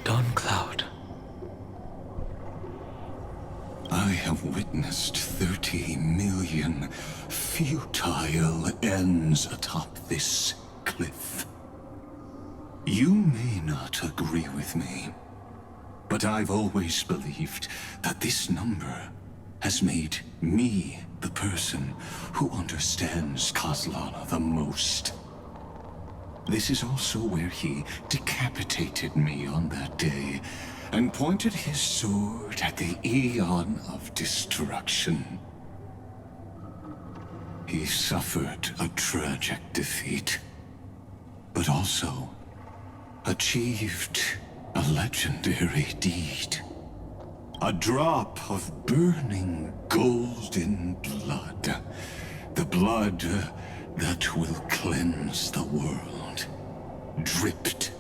Dawncloud. I have witnessed 30 million futile ends atop this cliff. You may not agree with me, but I've always believed that this number has made me the person who understands Kaslana the most. This is also where he decapitated me on that day and pointed his sword at the Aeon of Destruction. He suffered a tragic defeat, but also achieved a legendary deed. A drop of burning golden blood. The blood that will cleanse the world. Dripped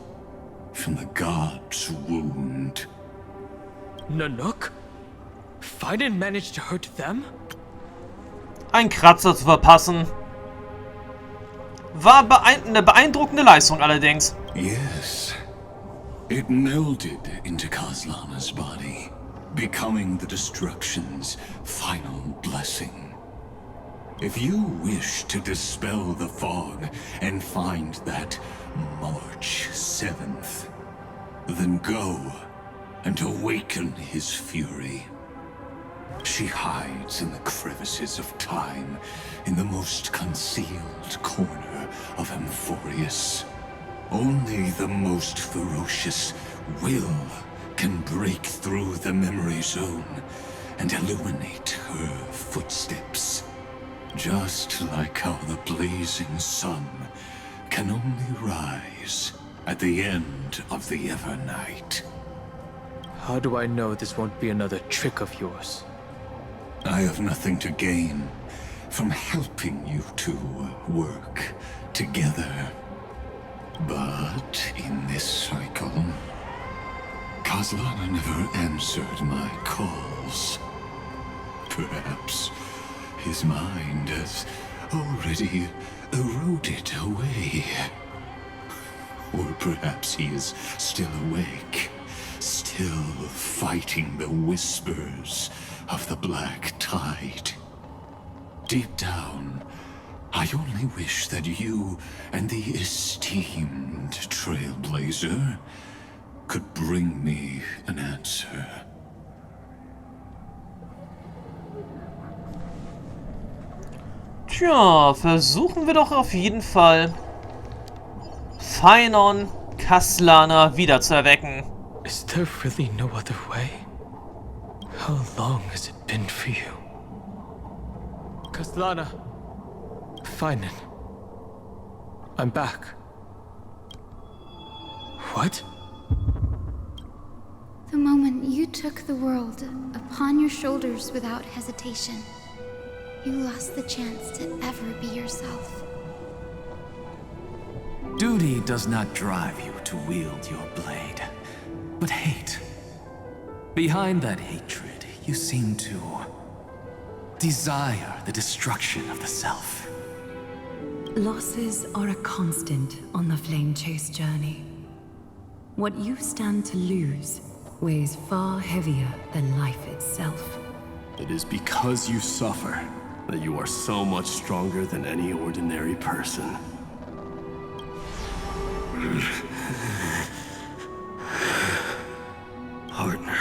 from the god's wound. Nanook? Feinen managed to hurt them? Ein Kratzer zu verpassen. War eine beeindruckende Leistung allerdings. Yes. It melded into Kaslana's body, becoming the Destruction's final blessing. If you wish to dispel the fog and find that March 7th, then go and awaken his fury. She hides in the crevices of time, in the most concealed corner of Amphorius. Only the most ferocious will can break through the memory zone and illuminate her footsteps. Just like how the blazing sun can only rise at the end of the Evernight. How do I know this won't be another trick of yours? I have nothing to gain from helping you two work together. But in this cycle, Kaslana never answered my calls. Perhaps his mind has already eroded away. Or perhaps he is still awake, still fighting the whispers of the Black Tide. Deep down, I only wish that you and the esteemed Trailblazer could bring me an answer. Tja, versuchen wir doch auf jeden Fall, Feinon Kaslana wiederzuerwecken. Is there really no other way? How long has it been for you? Kaslana. Feinen. I'm back. What? The moment you took the world upon your shoulders without hesitation, you lost the chance to ever be yourself. Duty does not drive you to wield your blade, but hate. Behind that hatred, you seem to desire the destruction of the self. Losses are a constant on the Flame Chase journey. What you stand to lose weighs far heavier than life itself. It is because you suffer that you are so much stronger than any ordinary person. Partner.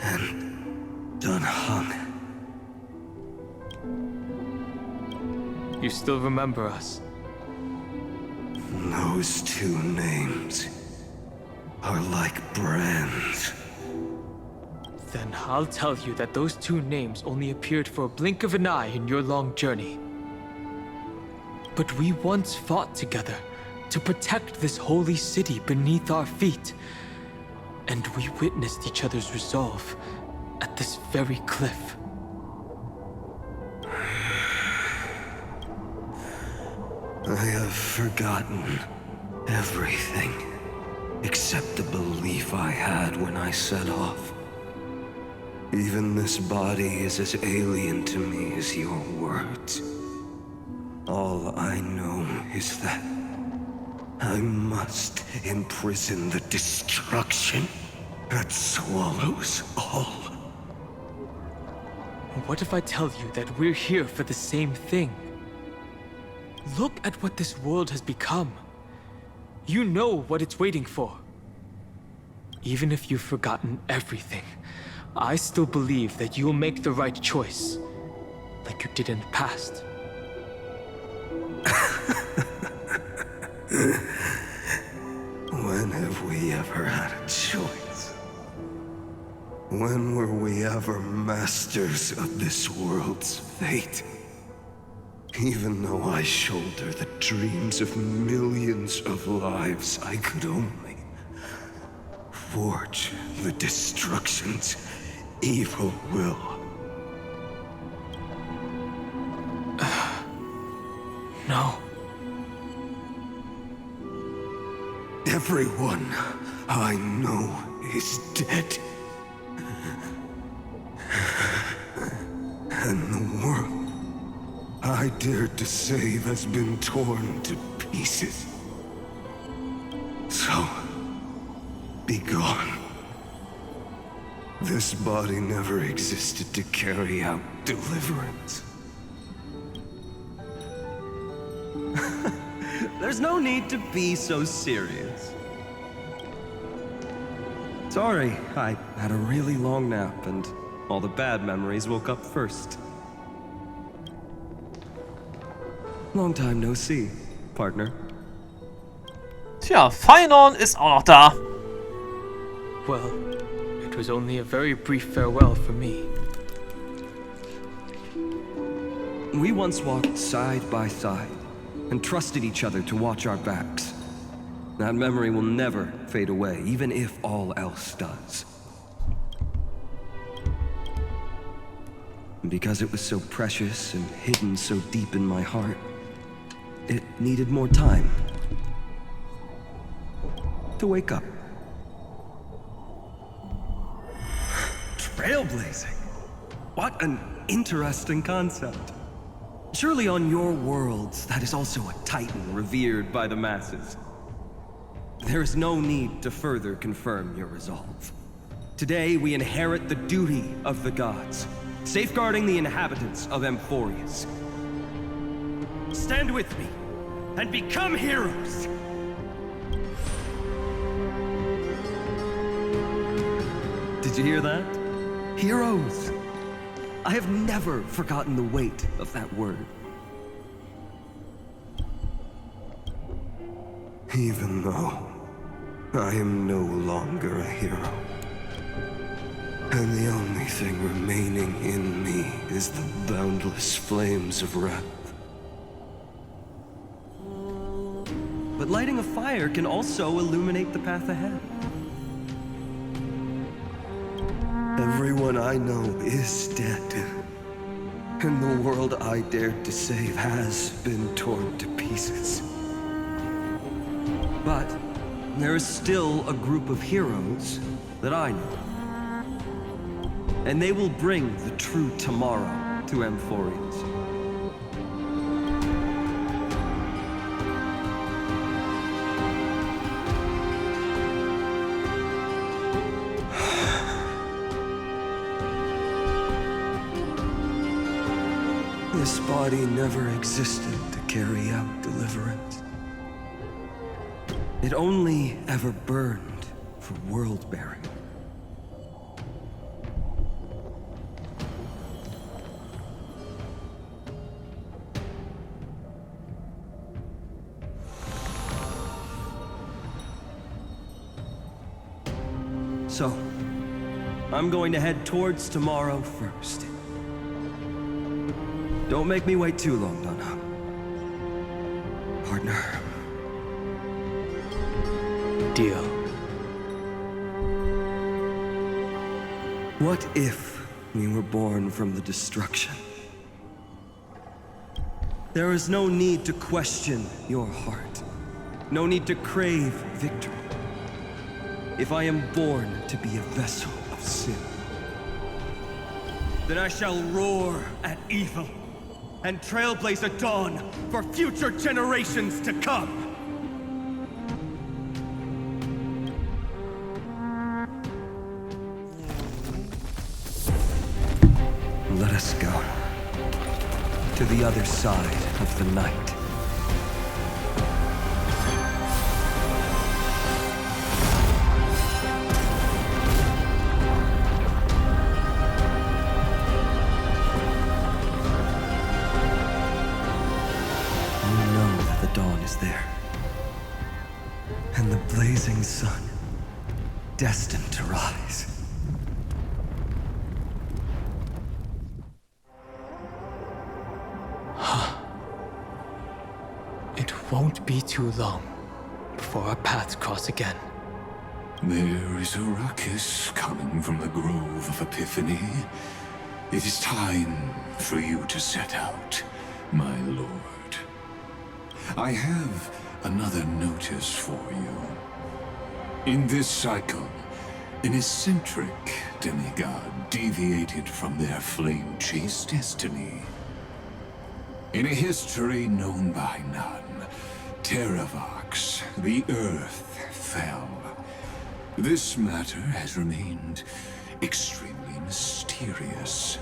And Dunhung. You still remember us? Those two names are like brands. Then I'll tell you that those two names only appeared for a blink of an eye in your long journey. But we once fought together to protect this holy city beneath our feet. And we witnessed each other's resolve at this very cliff. I have forgotten everything except the belief I had when I set off. Even this body is as alien to me as your words. All I know is that I must imprison the destruction that swallows all. What if I tell you that we're here for the same thing? Look at what this world has become. You know what it's waiting for. Even if you've forgotten everything, I still believe that you'll make the right choice, like you did in the past. When have we ever had a choice? When were we ever masters of this world's fate? Even though I shoulder the dreams of millions of lives, I could only forge the destruction's evil will. No. Everyone I know is dead. And the world I dared to save has been torn to pieces. So, be gone. This body never existed to carry out deliverance. There's no need to be so serious. Sorry, I had a really long nap and all the bad memories woke up first. Long time no see, partner. Tja, Fëanor ist auch noch da. Well, it was only a very brief farewell for me. We once walked side by side and trusted each other to watch our backs. That memory will never fade away, even if all else does. And because it was so precious and hidden so deep in my heart, it needed more time to wake up. Trailblazing. What an interesting concept. Surely on your worlds, that is also a titan revered by the masses. There is no need to further confirm your resolve. Today, we inherit the duty of the gods, safeguarding the inhabitants of Amphorius. Stand with me, and become heroes! Did you hear that? Heroes! I have never forgotten the weight of that word. Even though I am no longer a hero, and the only thing remaining in me is the boundless flames of wrath. But lighting a fire can also illuminate the path ahead. Everyone I know is dead, and the world I dared to save has been torn to pieces. But there is still a group of heroes that I know. And they will bring the true tomorrow to Amphorius. This body never existed to carry out deliverance. It only ever burned for world-bearing. So, I'm going to head towards tomorrow first. Don't make me wait too long, Donna. Partner. Deal. What if we were born from the destruction? There is no need to question your heart. No need to crave victory. If I am born to be a vessel of sin, then I shall roar at evil and trailblaze a dawn for future generations to come. us go. To the other side of the night. You know that the dawn is there. And the blazing sun, destined to rise. It won't be too long before our paths cross again. There is a ruckus coming from the Grove of Epiphany. It is time for you to set out, my lord. I have another notice for you. In this cycle, an eccentric demigod deviated from their flame-chased destiny. In a history known by none, Terravox, the Earth, fell. This matter has remained extremely mysterious,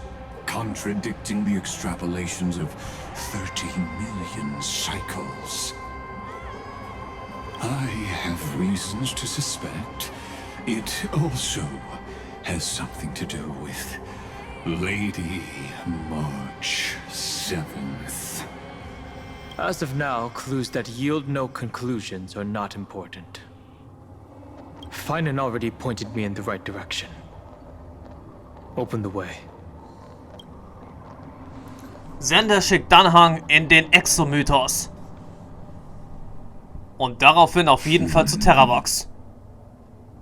contradicting the extrapolations of 30 million cycles. I have reasons to suspect it also has something to do with Lady March 7th. As of now, clues that yield no conclusions are not important. Finan already pointed me in the right direction. Open the way. Sender schickt Danhang in den Exomythos. Und daraufhin auf jeden Fall zu Terravox.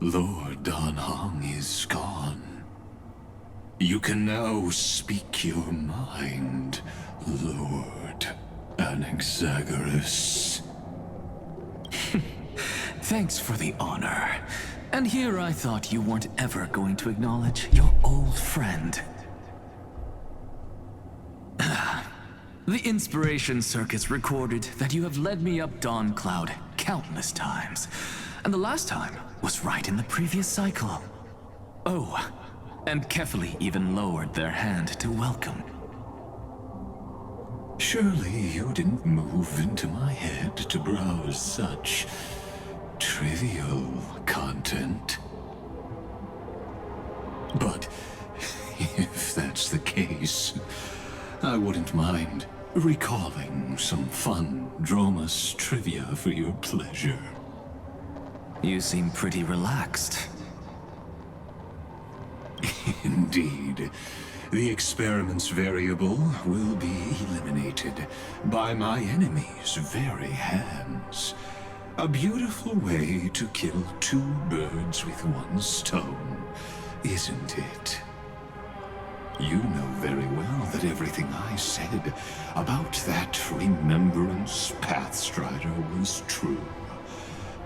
Lord Danhang is gone. You can now speak your mind, Lord Anaxagoras. Thanks for the honor. And here I thought you weren't ever going to acknowledge your old friend. The Inspiration Circus recorded that you have led me up Dawn Cloud countless times. And the last time was right in the previous cycle. Oh, and Kefali even lowered their hand to welcome. Surely you didn't move into my head to browse such trivial content. But if that's the case, I wouldn't mind recalling some fun Dromus trivia for your pleasure. You seem pretty relaxed. Indeed. The experiment's variable will be eliminated by my enemy's very hands. A beautiful way to kill two birds with one stone, isn't it? You know very well that everything I said about that Remembrance Pathstrider was true.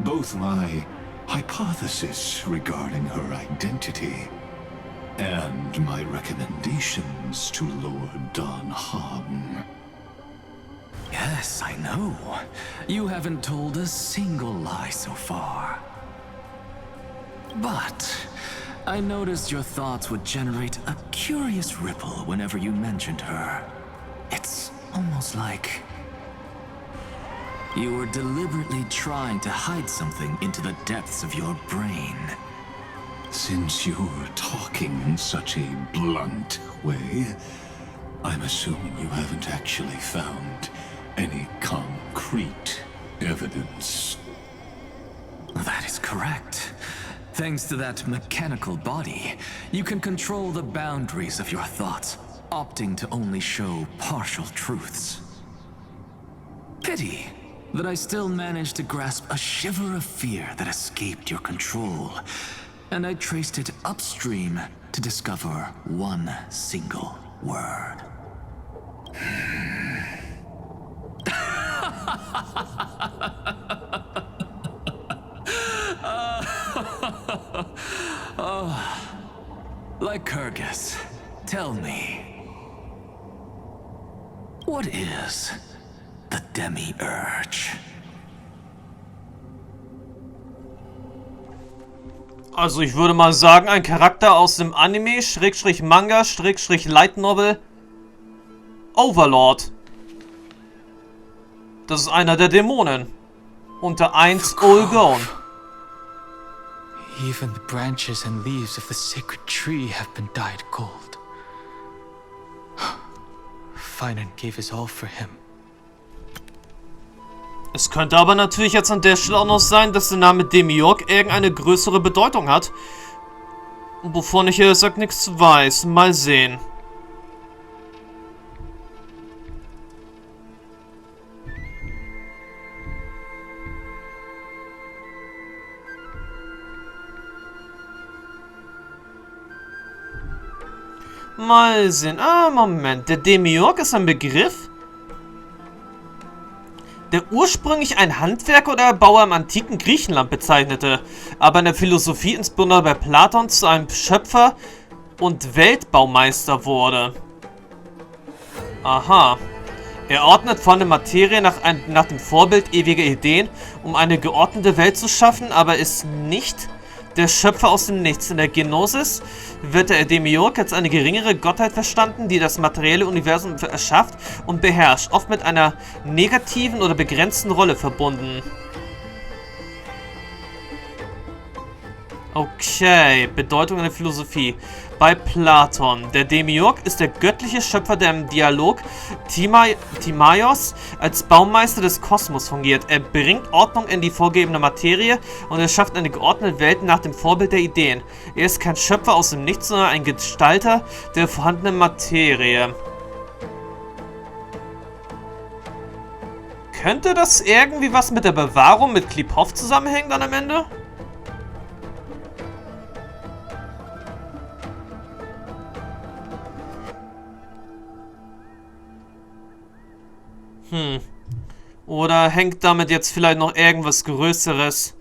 Both my hypothesis regarding her identity and my recommendations to Lord Danhang. Yes, I know. You haven't told a single lie so far. But I noticed your thoughts would generate a curious ripple whenever you mentioned her. It's almost like you were deliberately trying to hide something into the depths of your brain. Since you're talking in such a blunt way, I'm assuming you haven't actually found any concrete evidence. That is correct. Thanks to that mechanical body, you can control the boundaries of your thoughts, opting to only show partial truths. Pity that I still managed to grasp a shiver of fear that escaped your control, and I traced it upstream to discover one single word. Lycurgus, tell me, what is the Demiurge? Also ich würde mal sagen, ein Charakter aus dem Anime, Schrägstrich Manga, Schrägstrich Light Novel Overlord. Das ist einer der Dämonen. Und der 1 Olgon. Even the branches and leaves of the sacred tree have been dyed gold. Finan gave his all for him. Es könnte aber natürlich jetzt an der Stelle auch noch sein, dass der Name Demiurg irgendeine größere Bedeutung hat. Wovon ich ehrlich gesagt nichts weiß. Mal sehen. Mal sehen. Ah, Moment. Der Demiurg ist ein Begriff, der ursprünglich ein Handwerker oder Bauer im antiken Griechenland bezeichnete, aber in der Philosophie, insbesondere bei Platon, zu einem Schöpfer und Weltbaumeister wurde. Aha. Er ordnet vor allem Materie nach dem Vorbild ewiger Ideen, um eine geordnete Welt zu schaffen, aber ist nicht der Schöpfer aus dem Nichts. In der Gnosis wird der Demiurg als eine geringere Gottheit verstanden, die das materielle Universum erschafft und beherrscht, oft mit einer negativen oder begrenzten Rolle verbunden. Okay, Bedeutung in der Philosophie. Bei Platon. Der Demiurg ist der göttliche Schöpfer, der im Dialog Timaios als Baumeister des Kosmos fungiert. Er bringt Ordnung in die vorgegebene Materie und er schafft eine geordnete Welt nach dem Vorbild der Ideen. Er ist kein Schöpfer aus dem Nichts, sondern ein Gestalter der vorhandenen Materie. Könnte das irgendwie was mit der Bewahrung mit Qliphoth zusammenhängen dann am Ende? Oder hängt damit jetzt vielleicht noch irgendwas Größeres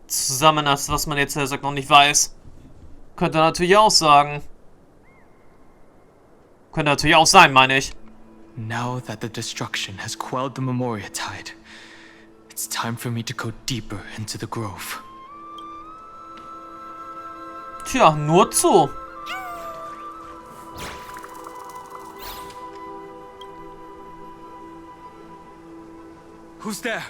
zusammen, als was man jetzt noch nicht weiß? Könnte natürlich auch sagen. Könnte natürlich auch sein, meine ich. Now that the destruction has quelled the Memoria Tide, it's time for me to go deeper into the grove. Tja, nur zu. Who's there?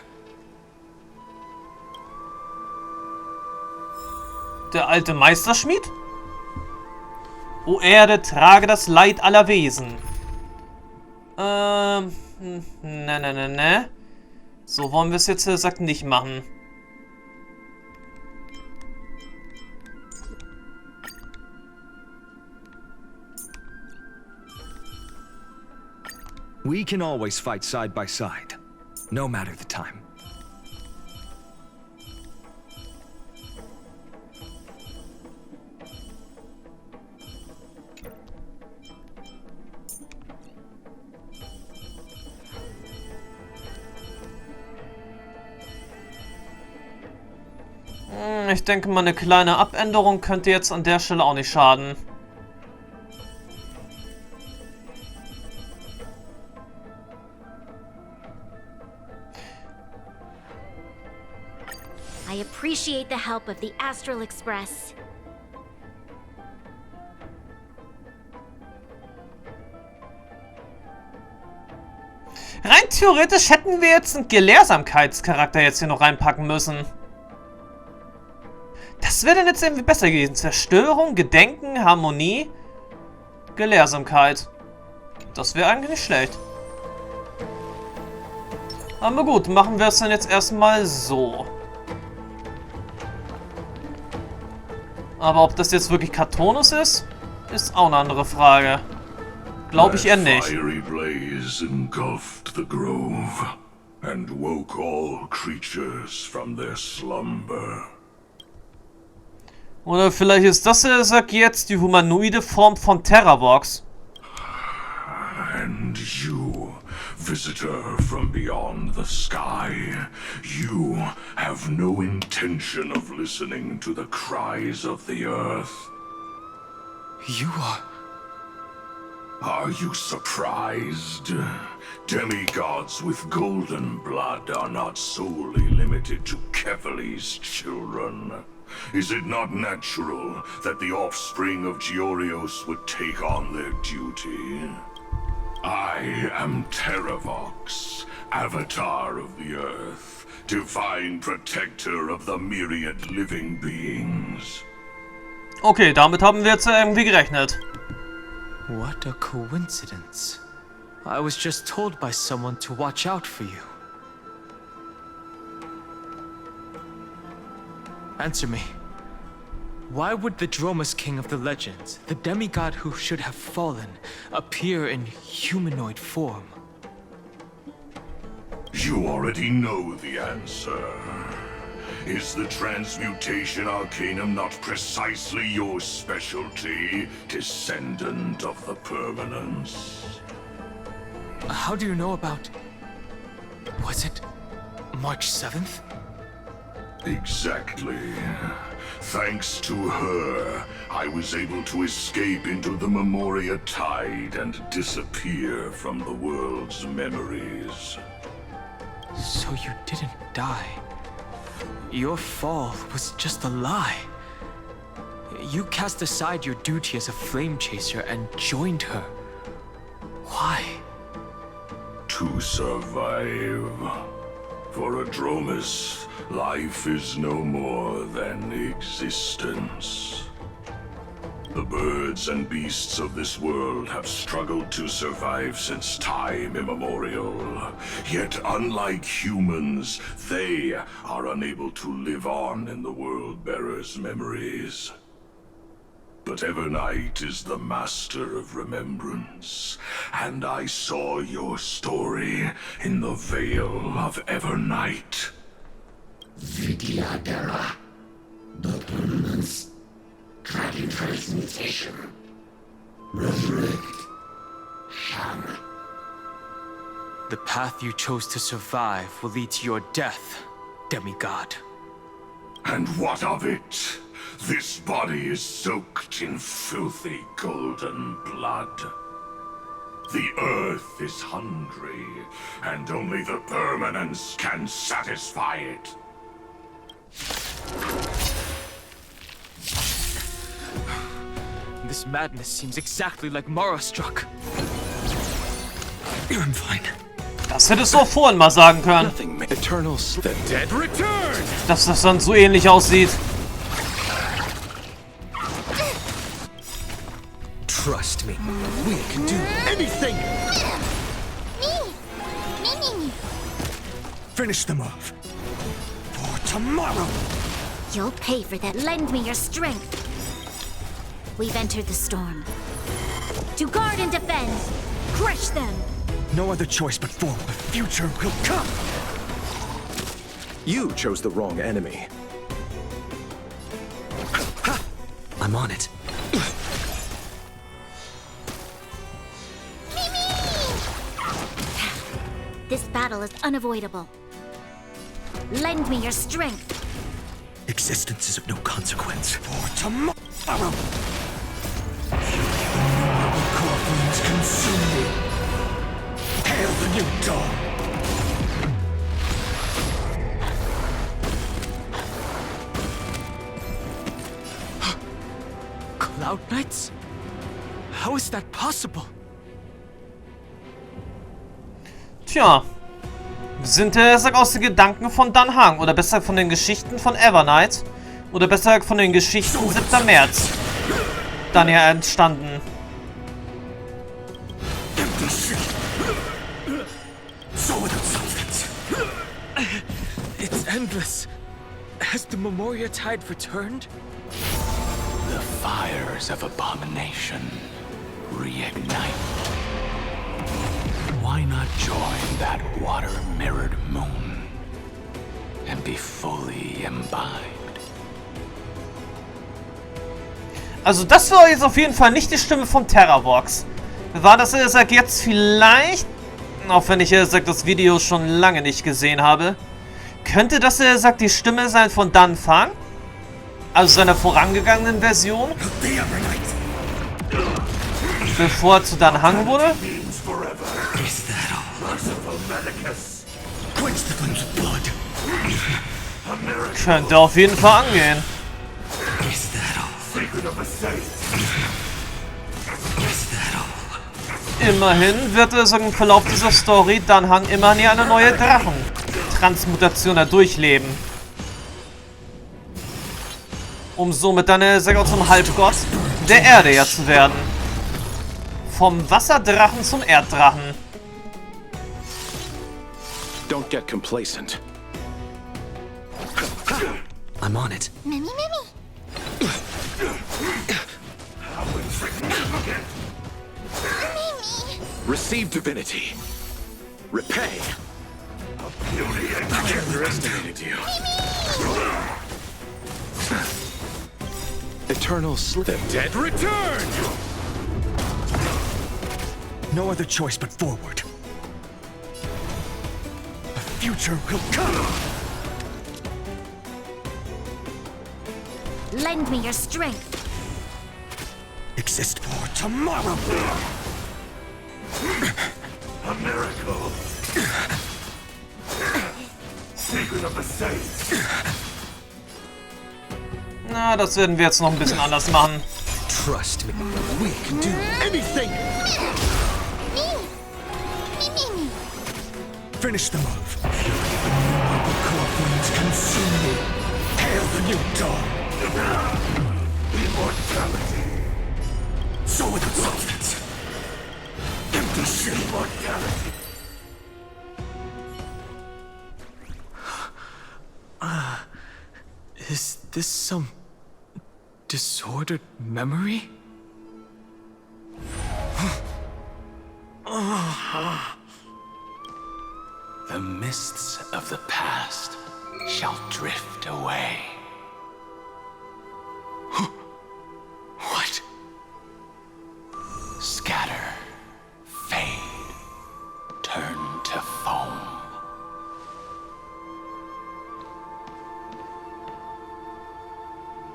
Der alte Meisterschmied? O Erde, trage das Leid aller Wesen. Ne. So wollen wir es jetzt gesagt nicht machen. We can always fight side by side, no matter the time. Ich denke mal, eine kleine Abänderung könnte jetzt an der Stelle auch nicht schaden. I appreciate the help of the Astral Express. Rein theoretisch hätten wir jetzt einen Gelehrsamkeitscharakter jetzt hier noch reinpacken müssen. Das wäre dann jetzt irgendwie besser gewesen. Zerstörung, Gedenken, Harmonie, Gelehrsamkeit. Das wäre eigentlich nicht schlecht. Aber gut, machen wir es dann jetzt erstmal so. Aber ob das jetzt wirklich Katonus ist, ist auch eine andere Frage. Glaube ich eher nicht. Fiery blaze engulfed the grove and woke all creatures from their slumber. Oder vielleicht ist das, sagt jetzt, die humanoide Form von Terravox. And you, visitor from beyond the sky, you have no intention of listening to the cries of the earth. You are... Are you surprised? Demigods with golden blood are not solely limited to Kevali's children. Is it not natural that the offspring of Georios would take on their duty? I am Terravox, Avatar of the Earth, divine protector of the myriad living beings. Okay, damit haben wir jetzt irgendwie gerechnet. What a coincidence. I was just told by someone to watch out for you. Answer me. Why would the Dromus King of the legends, the demigod who should have fallen, appear in humanoid form? You already know the answer. Is the Transmutation Arcanum not precisely your specialty, descendant of the Permanence? How do you know about... Was it March 7th? Exactly. Thanks to her, I was able to escape into the Memoria Tide and disappear from the world's memories. So you didn't die. Your fall was just a lie. You cast aside your duty as a flame chaser and joined her. Why? To survive. For a Dromus, life is no more than existence. The birds and beasts of this world have struggled to survive since time immemorial. Yet unlike humans, they are unable to live on in the World-Bearer's memories. But Evernight is the master of remembrance, and I saw your story in the Veil of Evernight. Vidyadhara, the Permanence, Dragon Transmutation, Resurrect, Shang. The path you chose to survive will lead to your death, demigod. And what of it? This body is soaked in filthy golden blood. The Earth is hungry, and only the Permanence can satisfy it. This madness seems exactly like Mara struck. I'm fine. Das hättest du auch vorhin mal sagen können. Nothing. Eternals. The dead return! Dass das dann so ähnlich aussieht. Trust me. We can do anything! Me! Finish them off. For tomorrow! You'll pay for that. Lend me your strength. We've entered the storm. To guard and defend. Crush them. No other choice but forward. The future will come! You chose the wrong enemy. I'm on it. This battle is unavoidable. Lend me your strength. Existence is of no consequence. For tomorrow! Core flames consume me. Hail the new dawn! Cloud Knights? How is that possible? Tja. Sind aus den Gedanken von Dan Heng. Oder besser von den Geschichten von Evernight. Oder besser von den Geschichten 7. März. Dann ja entstanden. It's endless. Has the Memoria Tide returned? The fires of abomination reignite. Why not join that water-mirrored moon and be fully imbibed? Also das war jetzt auf jeden Fall nicht die Stimme von Terravox. War das jetzt vielleicht, auch wenn ich das Video schon lange nicht gesehen habe, könnte das die Stimme sein von Dan Heng? Also seiner vorangegangenen Version? Bevor er zu Dan Heng wurde? Könnte auf jeden Fall angehen. Immerhin wird es im Verlauf dieser Story Danhang immer näher eine neue Drachen-Transmutation durchleben. Um somit dann sogar zum Halbgott der Erde ja zu werden. Vom Wasserdrachen zum Erddrachen. Don't get complacent. I'm on it. Mimi. Receive divinity. Repay. I underestimated you. Eternal slip. The dead return! No other choice but forward. The future will come! Lend me your strength. Exist for tomorrow! A miracle. Secret of the Saints. Na, das werden wir jetzt noch ein bisschen anders machen. Trust me, we can do anything! Mimi. Finish the move. Corpulence consume me. Hail the new dawn! Immortality. So with its substance. Empty shell. Immortality. Is this some disordered memory? The mists of the past shall drift away. What? Scatter, fade, turn to foam.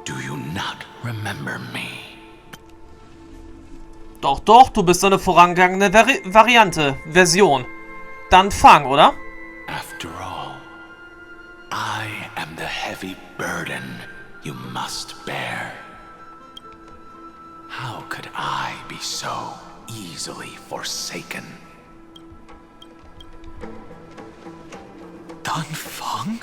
Do you not remember me? Doch, du bist eine vorangegangene Version. Dann fang, oder? After all, I am the heavy burden you must bear. How could I be so easily forsaken? Dan Feng?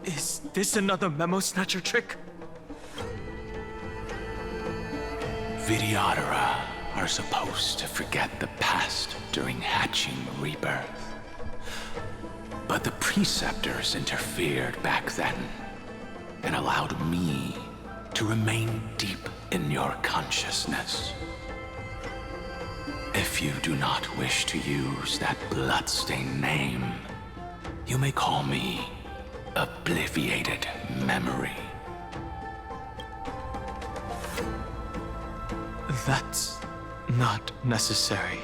Is this another Memo Snatcher trick? Vidyadhara are supposed to forget the past during hatching rebirth. But the Preceptors interfered back then and allowed me to remain deep in your consciousness. If you do not wish to use that bloodstained name, you may call me Obliviated Memory. That's not necessary.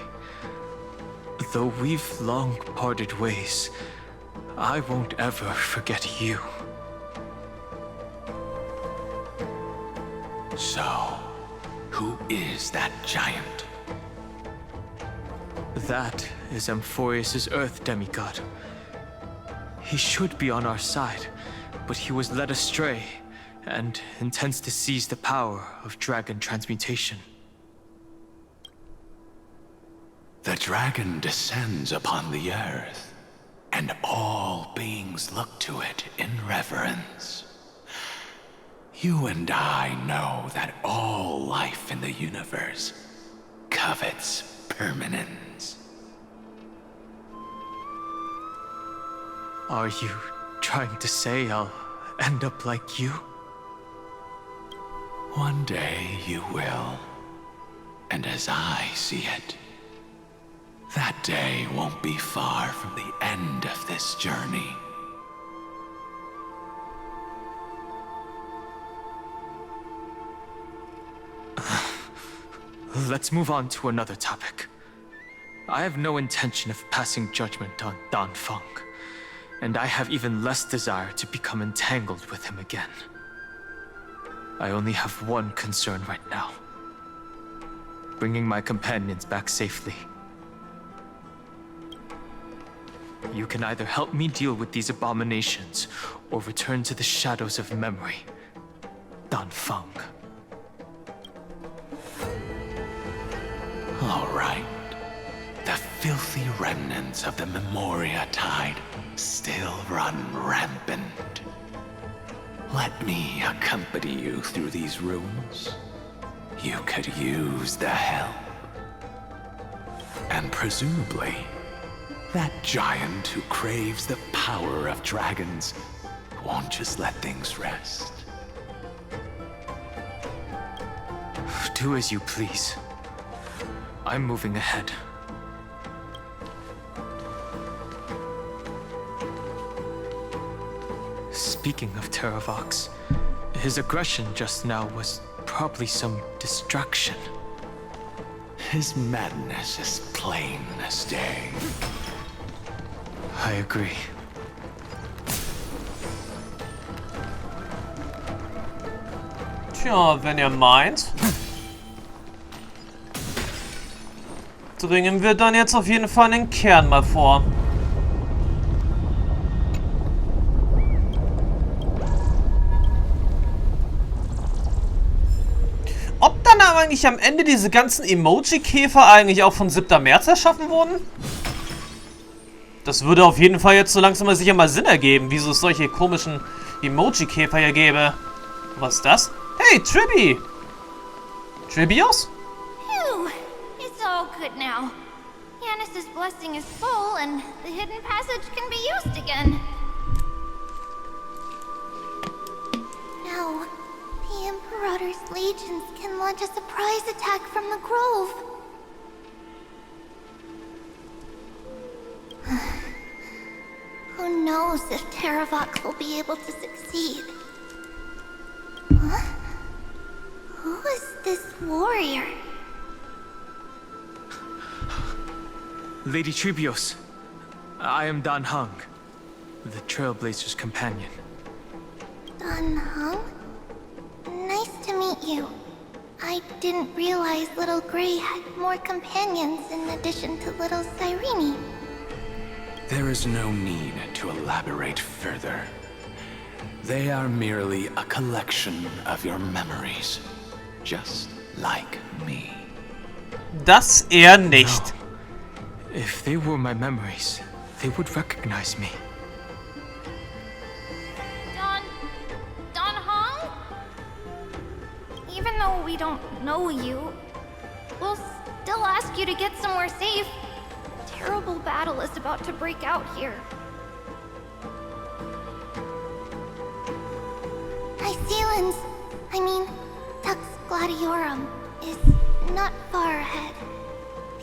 Though we've long parted ways, I won't ever forget you. So, who is that giant? That is Amphorius' Earth demigod. He should be on our side, but he was led astray and intends to seize the power of dragon transmutation. The dragon descends upon the earth, and all beings look to it in reverence. You and I know that all life in the universe covets permanence. Are you trying to say I'll end up like you? One day you will. And as I see it, that day won't be far from the end of this journey. Let's move on to another topic. I have no intention of passing judgment on Dan Feng, and I have even less desire to become entangled with him again. I only have one concern right now: bringing my companions back safely. You can either help me deal with these abominations, or return to the shadows of memory. Dan Feng. All right. The filthy remnants of the Memoria Tide still run rampant. Let me accompany you through these rooms. You could use the help. And presumably, that giant who craves the power of dragons won't just let things rest. Do as you please. I'm moving ahead. Speaking of Terravox, his aggression just now was probably some distraction. His madness is plain as day. I agree. Tja, wenn ihr meint. Dringen wir dann jetzt auf jeden Fall den Kern mal vor. Ob dann aber eigentlich am Ende diese ganzen Emoji-Käfer eigentlich auch von 7. März erschaffen wurden? Das würde auf jeden Fall jetzt so langsam mal sicher mal Sinn ergeben, wieso es solche komischen Emoji-Käfer hier gäbe. Was ist das? Hey, Tribby! Tribios? Phew! It's all good now. Yanis's blessing is full, and the hidden passage can be used again. Now, the Imperator's legions can launch a surprise attack from the grove. Who knows if Terravox will be able to succeed? Huh? Who is this warrior? Lady Tribios, I am Dan Heng, the Trailblazer's companion. Dan Heng? Nice to meet you. I didn't realize Little Grey had more companions in addition to Little Cyrene. There is no need to elaborate further. They are merely a collection of your memories, just like me. Das eher nicht. No. If they were my memories, they would recognize me. Dan Heng? Even though we don't know you, we'll still ask you to get somewhere safe. A terrible battle is about to break out here. Icelands, Tux Gladiorum, is not far ahead.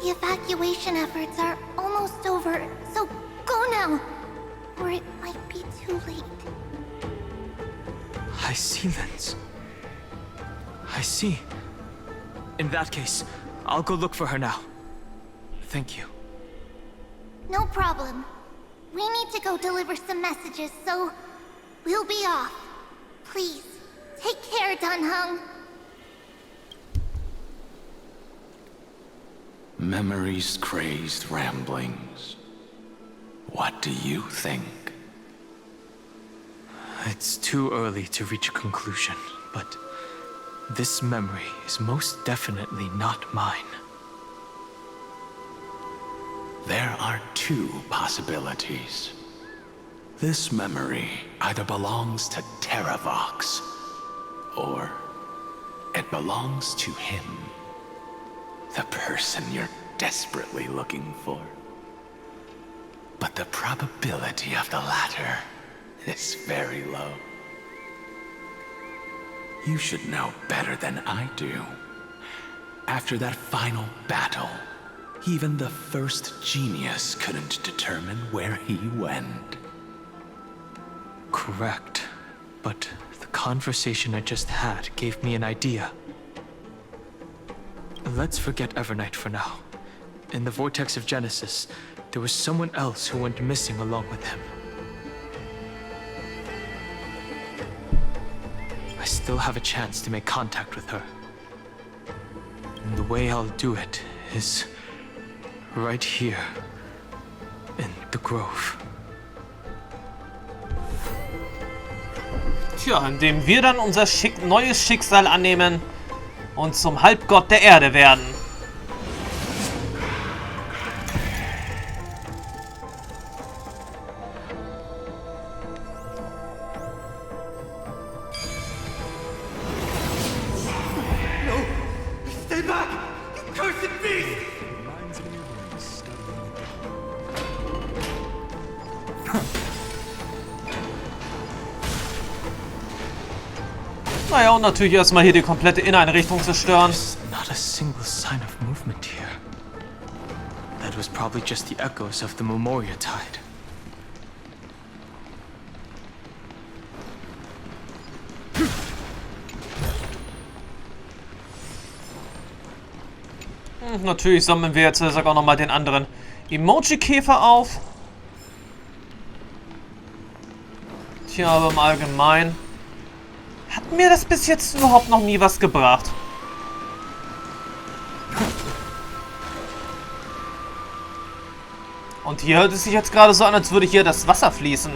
The evacuation efforts are almost over, so go now, or it might be too late. Icelands. I see. In that case, I'll go look for her now. Thank you. No problem. We need to go deliver some messages, so we'll be off. Please, take care, Dan Heng. Memories crazed ramblings. What do you think? It's too early to reach a conclusion, but this memory is most definitely not mine. There are two possibilities. This memory either belongs to Terravox, or it belongs to him. The person you're desperately looking for. But the probability of the latter is very low. You should know better than I do. After that final battle, even the first genius couldn't determine where he went. Correct. But the conversation I just had gave me an idea. Let's forget Evernight for now. In the Vortex of Genesis, there was someone else who went missing along with him. I still have a chance to make contact with her. And the way I'll do it is right here in the Grove. Tja, indem wir dann unser neues Schicksal annehmen und zum Halbgott der Erde werden. Naja, und natürlich erstmal hier die komplette Inneneinrichtung zerstören. There's not a single sign of movement here. That was probably just the echoes of the Memoria Tide. Natürlich sammeln wir jetzt auch nochmal den anderen Emoji-Käfer auf. Tja, aber im Allgemeinen hat mir das bis jetzt überhaupt noch nie was gebracht. Und hier hört es sich jetzt gerade so an, als würde hier das Wasser fließen.